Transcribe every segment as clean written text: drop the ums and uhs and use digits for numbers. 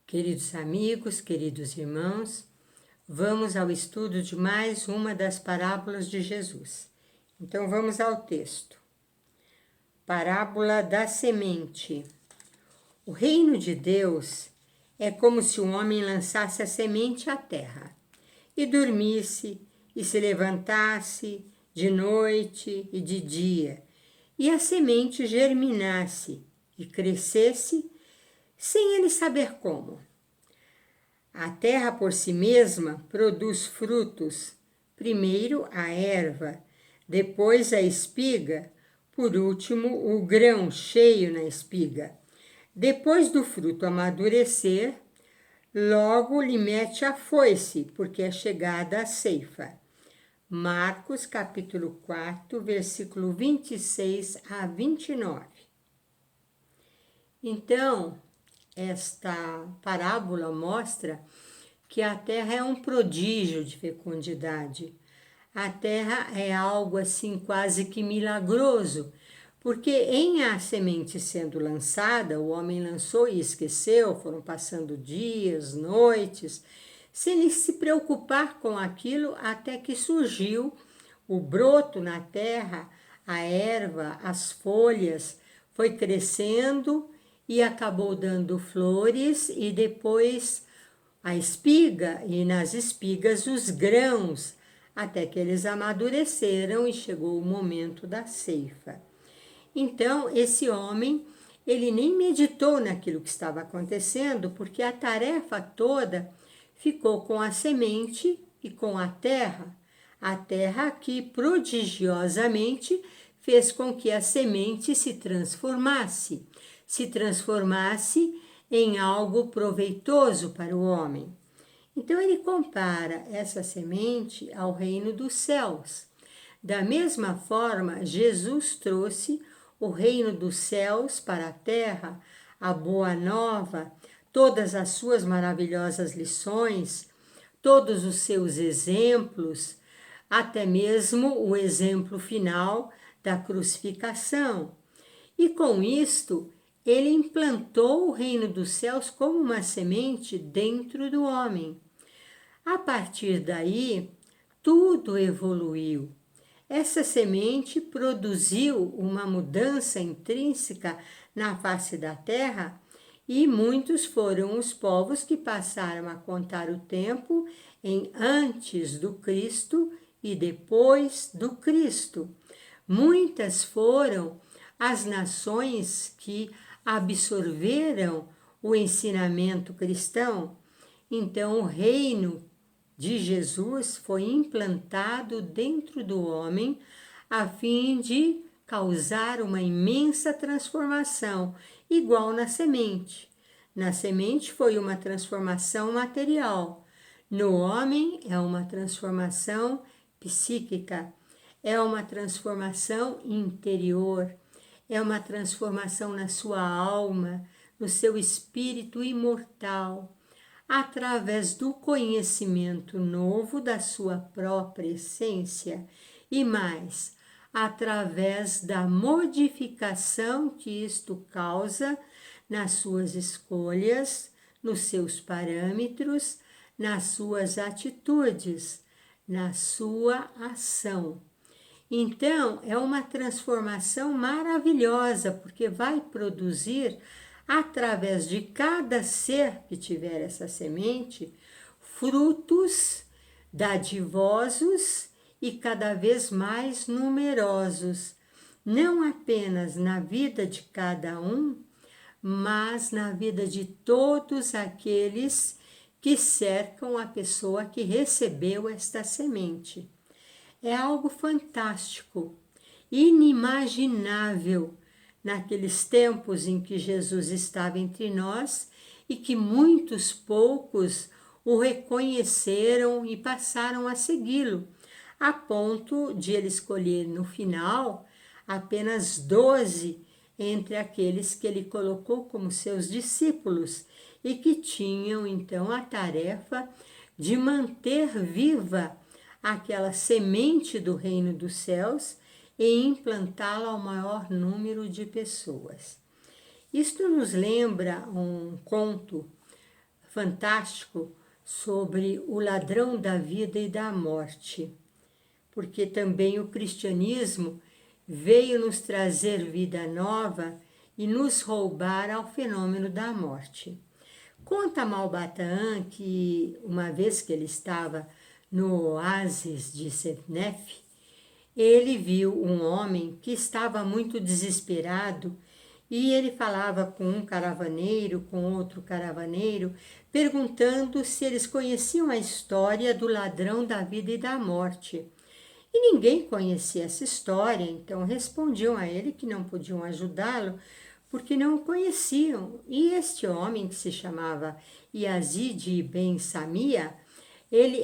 Queridos amigos, queridos irmãos, vamos ao estudo de mais uma das parábolas de Jesus. Então vamos ao texto. Parábola da semente. O reino de Deus é como se um homem lançasse a semente à terra, e dormisse, e se levantasse de noite e de dia, e a semente germinasse e crescesse, sem ele saber como. A terra por si mesma produz frutos, primeiro a erva, depois a espiga, por último o grão cheio na espiga. Depois do fruto amadurecer, logo lhe mete a foice, porque é chegada a ceifa. Marcos capítulo 4, versículo 26 a 29. Então, esta parábola mostra que a terra é um prodígio de fecundidade. A terra é algo assim quase que milagroso, porque em a semente sendo lançada, o homem lançou e esqueceu, foram passando dias, noites, sem se preocupar com aquilo, até que surgiu o broto na terra, a erva, as folhas, foi crescendo e acabou dando flores e depois a espiga e nas espigas os grãos, até que eles amadureceram e chegou o momento da ceifa. Então, esse homem, ele nem meditou naquilo que estava acontecendo, porque a tarefa toda ficou com a semente e com a terra que prodigiosamente fez com que a semente se transformasse em algo proveitoso para o homem. Então ele compara essa semente ao reino dos céus. Da mesma forma, Jesus trouxe o reino dos céus para a terra, a boa nova, todas as suas maravilhosas lições, todos os seus exemplos, até mesmo o exemplo final da crucificação. E com isto, ele implantou o reino dos céus como uma semente dentro do homem. A partir daí, tudo evoluiu. Essa semente produziu uma mudança intrínseca na face da terra e muitos foram os povos que passaram a contar o tempo em antes do Cristo e depois do Cristo. Muitas foram as nações que absorveram o ensinamento cristão. Então, o reino de Jesus foi implantado dentro do homem a fim de causar uma imensa transformação, igual na semente. Na semente foi uma transformação material. No homem é uma transformação psíquica, é uma transformação interior, é uma transformação na sua alma, no seu espírito imortal, através do conhecimento novo da sua própria essência e mais, através da modificação que isto causa nas suas escolhas, nos seus parâmetros, nas suas atitudes, na sua ação. Então, é uma transformação maravilhosa, porque vai produzir, através de cada ser que tiver essa semente, frutos dadivosos e cada vez mais numerosos, não apenas na vida de cada um, mas na vida de todos aqueles que cercam a pessoa que recebeu esta semente. É algo fantástico, inimaginável naqueles tempos em que Jesus estava entre nós e que muitos poucos o reconheceram e passaram a segui-lo, a ponto de ele escolher no final apenas 12 entre aqueles que ele colocou como seus discípulos e que tinham então a tarefa de manter viva aquela semente do reino dos céus e implantá-la ao maior número de pessoas. Isto nos lembra um conto fantástico sobre o ladrão da vida e da morte, porque também o cristianismo veio nos trazer vida nova e nos roubar ao fenômeno da morte. Conta Malbataã que uma vez que ele estava no oásis de Senef, ele viu um homem que estava muito desesperado e ele falava com um caravaneiro, com outro caravaneiro, perguntando se eles conheciam a história do ladrão da vida e da morte. E ninguém conhecia essa história, então respondiam a ele que não podiam ajudá-lo porque não o conheciam. E este homem, que se chamava Yazid ben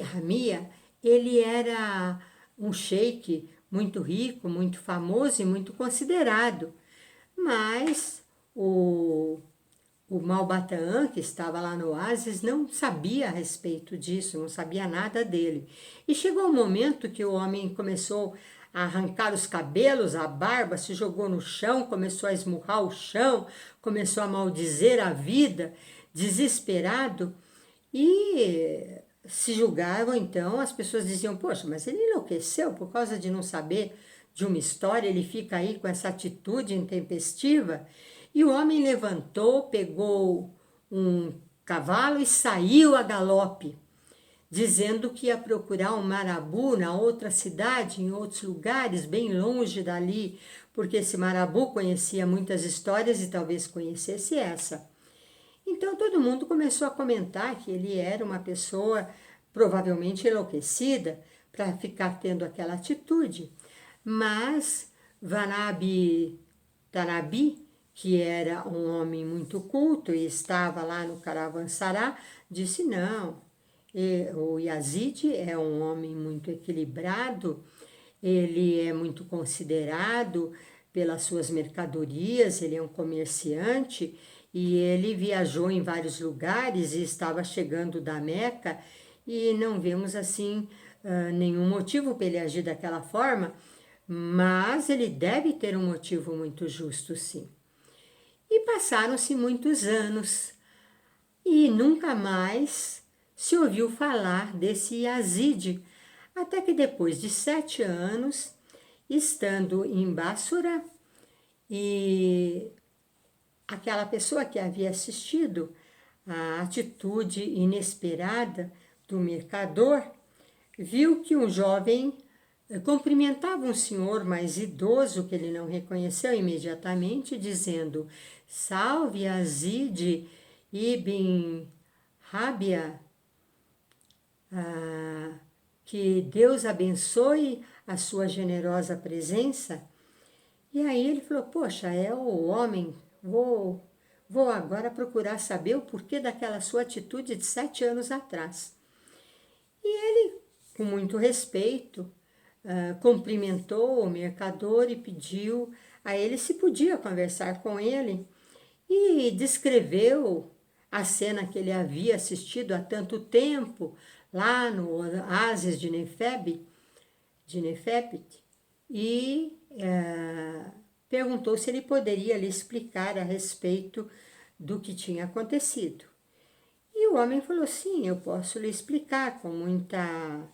Ramia, ele era um sheik muito rico, muito famoso e muito considerado. Mas o Malbataã, que estava lá no oásis, não sabia a respeito disso, não sabia nada dele. E chegou um momento que o homem começou a arrancar os cabelos, a barba, se jogou no chão, começou a esmurrar o chão, começou a maldizer a vida, desesperado. E se julgavam então, as pessoas diziam, poxa, mas ele enlouqueceu por causa de não saber de uma história, ele fica aí com essa atitude intempestiva. E o homem levantou, pegou um cavalo e saiu a galope, dizendo que ia procurar um marabu na outra cidade, em outros lugares, bem longe dali, porque esse marabu conhecia muitas histórias e talvez conhecesse essa. Então todo mundo começou a comentar que ele era uma pessoa provavelmente enlouquecida para ficar tendo aquela atitude. Mas Vanabi Tanabi, que era um homem muito culto e estava lá no caravansará, disse não, o Yazid é um homem muito equilibrado, ele é muito considerado pelas suas mercadorias, ele é um comerciante e ele viajou em vários lugares e estava chegando da Meca e não vemos assim nenhum motivo para ele agir daquela forma, mas ele deve ter um motivo muito justo, sim. E passaram-se muitos anos e nunca mais se ouviu falar desse Yazid, até que depois de 7 anos, estando em Bássora, e aquela pessoa que havia assistido a atitude inesperada do mercador, viu que um jovem cumprimentava um senhor mais idoso que ele não reconheceu imediatamente, dizendo: Salve Yazid ibn Rabia, que Deus abençoe a sua generosa presença. E aí ele falou: poxa, é o homem, vou agora procurar saber o porquê daquela sua atitude de 7 anos atrás. E ele, com muito respeito, cumprimentou o mercador e pediu a ele se podia conversar com ele e descreveu a cena que ele havia assistido há tanto tempo lá no oásis de Nefebit e perguntou se ele poderia lhe explicar a respeito do que tinha acontecido. E o homem falou: sim, eu posso lhe explicar com muita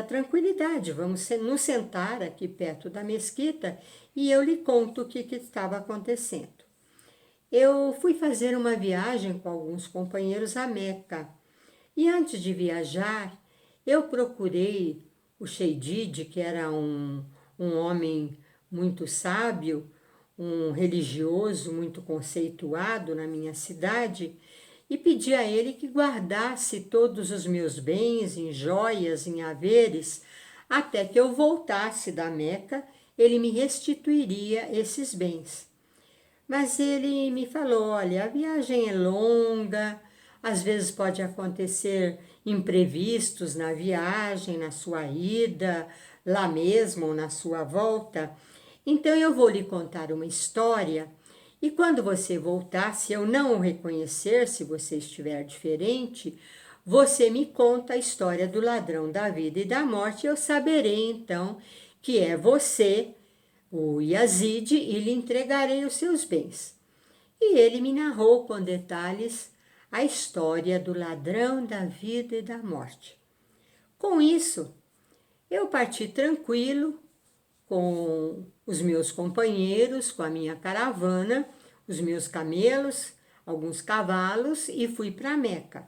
tranquilidade. Vamos nos sentar aqui perto da mesquita e eu lhe conto o que estava acontecendo. Eu fui fazer uma viagem com alguns companheiros a Meca e antes de viajar eu procurei o Sheidid, que era um homem muito sábio, um religioso muito conceituado na minha cidade, e pedi a ele que guardasse todos os meus bens em joias, em haveres, até que eu voltasse da Meca, ele me restituiria esses bens. Mas ele me falou: olha, a viagem é longa, às vezes pode acontecer imprevistos na viagem, na sua ida, lá mesmo ou na sua volta. Então eu vou lhe contar uma história e quando você voltar, se eu não o reconhecer, se você estiver diferente, você me conta a história do ladrão da vida e da morte e eu saberei então que é você, o Yazid, e lhe entregarei os seus bens. E ele me narrou com detalhes a história do ladrão da vida e da morte. Com isso, eu parti tranquilo com os meus companheiros, com a minha caravana, os meus camelos, alguns cavalos e fui para Meca.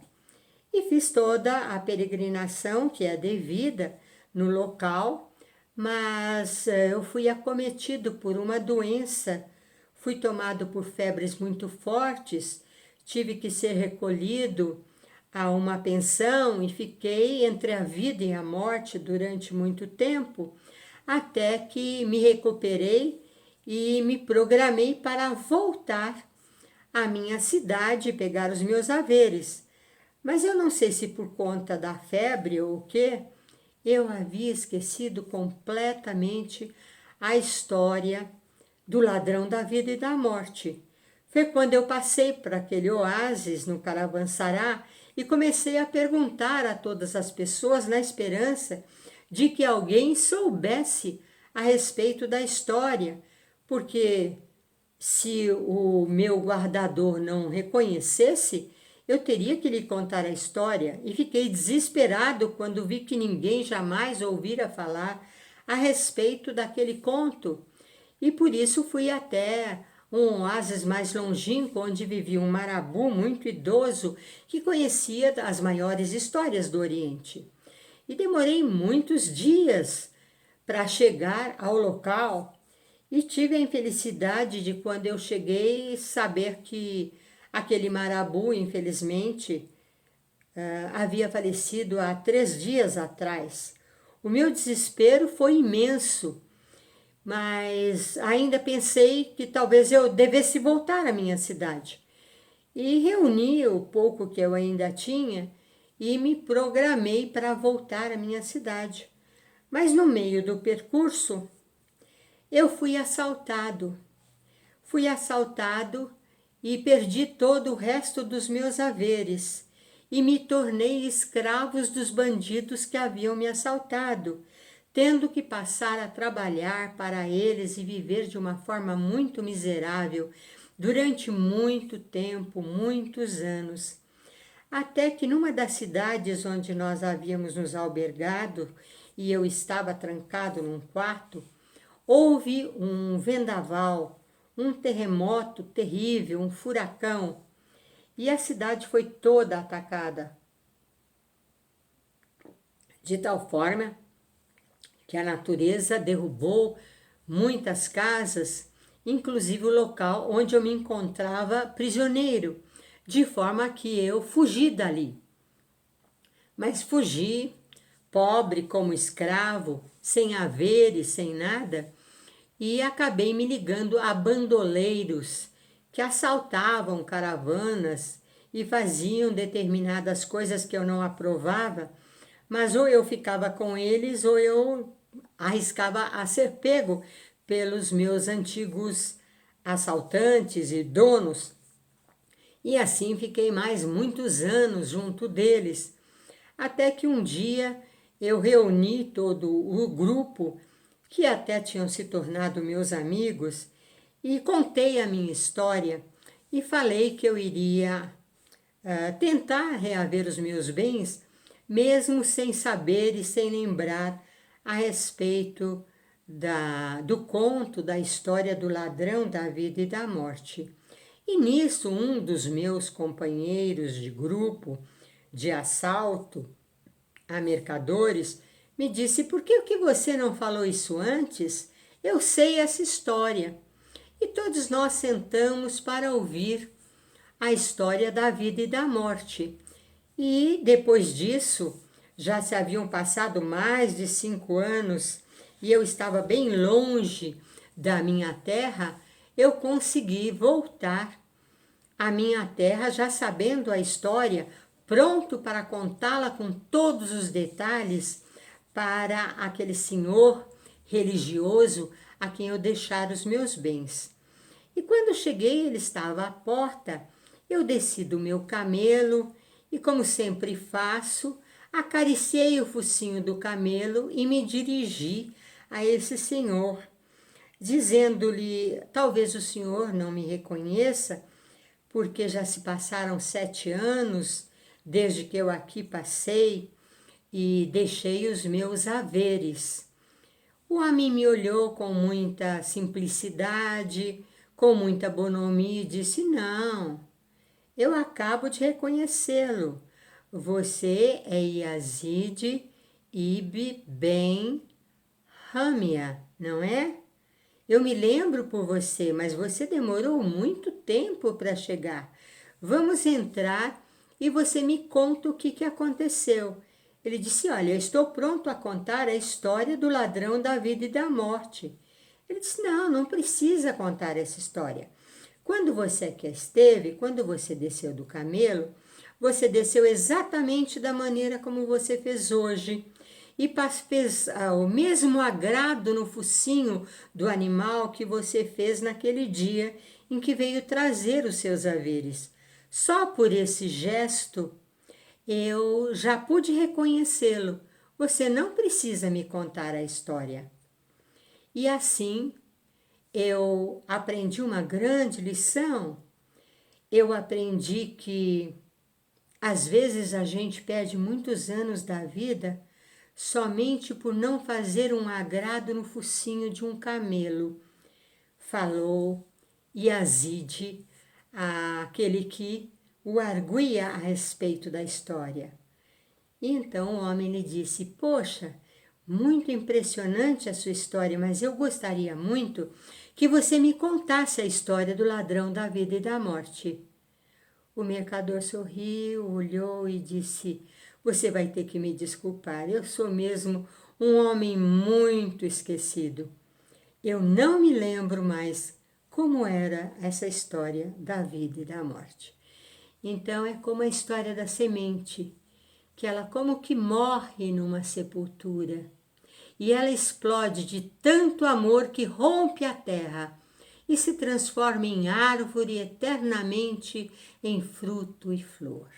E fiz toda a peregrinação que é devida no local, mas eu fui acometido por uma doença, fui tomado por febres muito fortes, tive que ser recolhido a uma pensão e fiquei entre a vida e a morte durante muito tempo, até que me recuperei e me programei para voltar à minha cidade e pegar os meus haveres. Mas eu não sei se por conta da febre ou o quê, eu havia esquecido completamente a história do ladrão da vida e da morte. Foi quando eu passei para aquele oásis no Caravançará e comecei a perguntar a todas as pessoas na esperança de que alguém soubesse a respeito da história, porque se o meu guardador não reconhecesse, eu teria que lhe contar a história, e fiquei desesperado quando vi que ninguém jamais ouvira falar a respeito daquele conto. E por isso fui até um oásis mais longínquo, onde vivia um marabu muito idoso que conhecia as maiores histórias do Oriente. E demorei muitos dias para chegar ao local e tive a infelicidade de, quando eu cheguei, saber que aquele marabu, infelizmente, havia falecido há 3 dias atrás. O meu desespero foi imenso, mas ainda pensei que talvez eu devesse voltar à minha cidade. E reuni o pouco que eu ainda tinha e me programei para voltar à minha cidade. Mas no meio do percurso, eu fui assaltado. Fui assaltado e perdi todo o resto dos meus haveres e me tornei escravo dos bandidos que haviam me assaltado, tendo que passar a trabalhar para eles e viver de uma forma muito miserável durante muito tempo, muitos anos. Até que numa das cidades onde nós havíamos nos albergado e eu estava trancado num quarto, houve um vendaval, um terremoto terrível, um furacão, e a cidade foi toda atacada, de tal forma que a natureza derrubou muitas casas, inclusive o local onde eu me encontrava prisioneiro, de forma que eu fugi dali. Mas fugi, pobre como escravo, sem haveres, sem nada, e acabei me ligando a bandoleiros que assaltavam caravanas e faziam determinadas coisas que eu não aprovava, mas ou eu ficava com eles ou eu arriscava a ser pego pelos meus antigos assaltantes e donos. E assim fiquei mais muitos anos junto deles, até que um dia eu reuni todo o grupo, que até tinham se tornado meus amigos, e contei a minha história e falei que eu iria tentar reaver os meus bens, mesmo sem saber e sem lembrar a respeito do conto da história do ladrão da vida e da morte. E nisso, um dos meus companheiros de grupo de assalto a mercadores me disse: por que você não falou isso antes? Eu sei essa história. E todos nós sentamos para ouvir a história da vida e da morte. E depois disso, já se haviam passado mais de 5 anos e eu estava bem longe da minha terra, eu consegui voltar à minha terra já sabendo a história, pronto para contá-la com todos os detalhes para aquele senhor religioso a quem eu deixara os meus bens. E quando cheguei, ele estava à porta. Eu desci do meu camelo e, como sempre faço, acariciei o focinho do camelo e me dirigi a esse senhor, dizendo-lhe: talvez o senhor não me reconheça, porque já se passaram 7 anos desde que eu aqui passei e deixei os meus haveres. O homem me olhou com muita simplicidade, com muita bonomia e disse: Não, eu acabo de reconhecê-lo. Você é Yazid Ibn Ben Hamia, não é? Eu me lembro por você, mas você demorou muito tempo para chegar. Vamos entrar e você me conta o que aconteceu. Ele disse: Olha, eu estou pronto a contar a história do ladrão da vida e da morte. Ele disse: Não, não precisa contar essa história. Quando você aqui esteve, quando você desceu do camelo, você desceu exatamente da maneira como você fez hoje. E fez o mesmo agrado no focinho do animal que você fez naquele dia em que veio trazer os seus haveres. Só por esse gesto eu já pude reconhecê-lo. Você não precisa me contar a história. E assim eu aprendi uma grande lição. Eu aprendi que às vezes a gente perde muitos anos da vida somente por não fazer um agrado no focinho de um camelo. Falou Yazid, aquele que o arguia a respeito da história. E então o homem lhe disse: Poxa, muito impressionante a sua história, mas eu gostaria muito que você me contasse a história do ladrão da vida e da morte. O mercador sorriu, olhou e disse: Você vai ter que me desculpar, eu sou mesmo um homem muito esquecido. Eu não me lembro mais como era essa história da vida e da morte. Então é como a história da semente, que ela como que morre numa sepultura e ela explode de tanto amor que rompe a terra e se transforma em árvore eternamente em fruto e flor.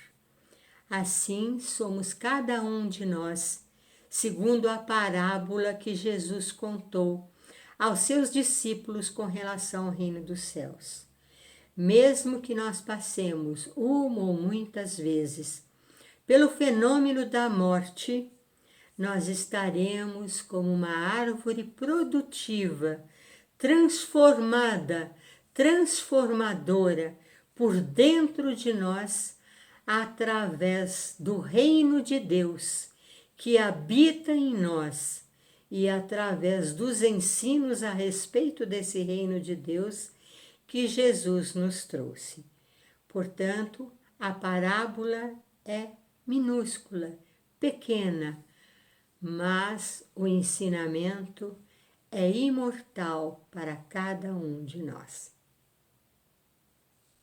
Assim somos cada um de nós, segundo a parábola que Jesus contou aos seus discípulos com relação ao reino dos céus. Mesmo que nós passemos uma ou muitas vezes pelo fenômeno da morte, nós estaremos como uma árvore produtiva, transformada, transformadora por dentro de nós, através do reino de Deus que habita em nós e através dos ensinos a respeito desse reino de Deus que Jesus nos trouxe. Portanto, a parábola é minúscula, pequena, mas o ensinamento é imortal para cada um de nós.